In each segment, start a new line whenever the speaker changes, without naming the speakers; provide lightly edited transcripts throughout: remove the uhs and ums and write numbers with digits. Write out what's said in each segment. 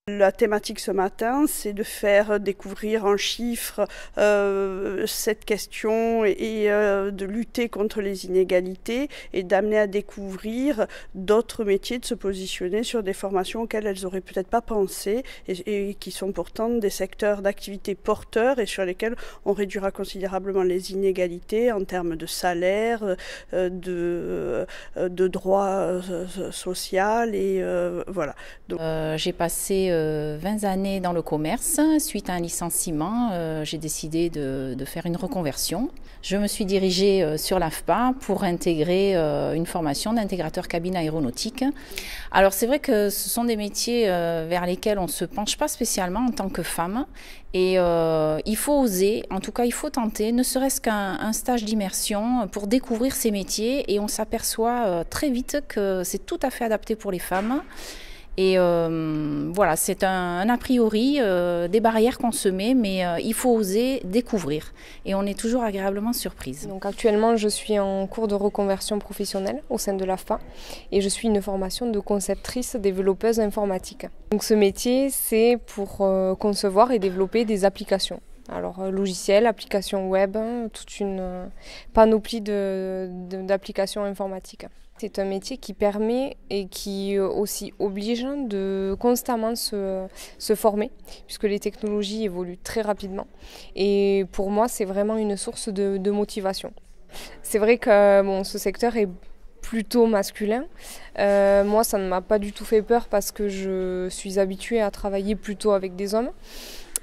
La thématique ce matin, c'est de faire découvrir en chiffres cette question et de lutter contre les inégalités et d'amener à découvrir d'autres métiers, de se positionner sur des formations auxquelles elles n'auraient peut-être pas pensé et qui sont pourtant des secteurs d'activité porteurs et sur lesquels on réduira considérablement les inégalités en termes de salaire, de droits sociaux et voilà.
Donc, j'ai passé 20 années dans le commerce. Suite à un licenciement, j'ai décidé de faire une reconversion. Je me suis dirigée sur l'AFPA pour intégrer une formation d'intégrateur cabine aéronautique. Alors c'est vrai que ce sont des métiers vers lesquels on ne se penche pas spécialement en tant que femme. Et il faut oser, en tout cas il faut tenter, ne serait-ce qu'un stage d'immersion pour découvrir ces métiers. Et on s'aperçoit très vite que c'est tout à fait adapté pour les femmes. Et voilà, c'est un a priori, des barrières qu'on se met, mais il faut oser découvrir. Et on est toujours agréablement surprise.
Donc actuellement, je suis en cours de reconversion professionnelle au sein de l'AFPA et je suis une formation de conceptrice développeuse informatique. Donc ce métier, c'est pour concevoir et développer des applications. Alors logiciels, applications web, toute une panoplie d'applications informatiques. C'est un métier qui permet et qui aussi oblige de constamment se former, puisque les technologies évoluent très rapidement. Et pour moi, c'est vraiment une source de motivation. C'est vrai que ce secteur est plutôt masculin. Moi, ça ne m'a pas du tout fait peur parce que je suis habituée à travailler plutôt avec des hommes.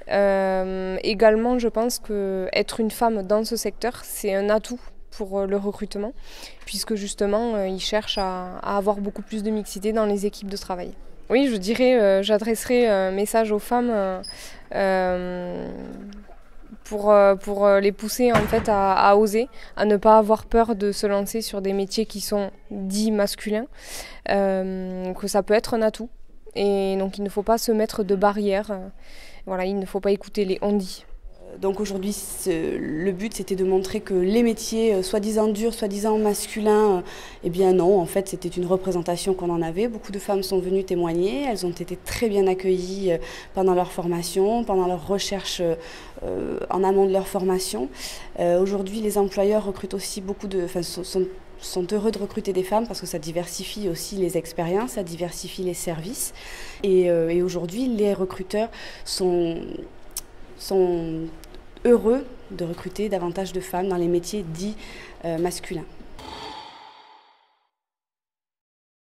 Également, je pense qu'être une femme dans ce secteur, c'est un atout pour le recrutement, puisque justement, ils cherchent à avoir beaucoup plus de mixité dans les équipes de travail. Oui, je dirais, j'adresserai un message aux femmes pour les pousser en fait à oser, à ne pas avoir peur de se lancer sur des métiers qui sont dits masculins, que ça peut être un atout. Et donc, il ne faut pas se mettre de barrières. Voilà, il ne faut pas écouter les on-dit.
Donc aujourd'hui, le but c'était de montrer que les métiers soi-disant durs, soi-disant masculins, eh bien non, en fait c'était une représentation qu'on en avait. Beaucoup de femmes sont venues témoigner, elles ont été très bien accueillies pendant leur formation, pendant leur recherche en amont de leur formation. Aujourd'hui, les employeurs recrutent aussi sont heureux de recruter des femmes parce que ça diversifie aussi les expériences, ça diversifie les services. Et aujourd'hui, les recruteurs sont heureux de recruter davantage de femmes dans les métiers dits masculins.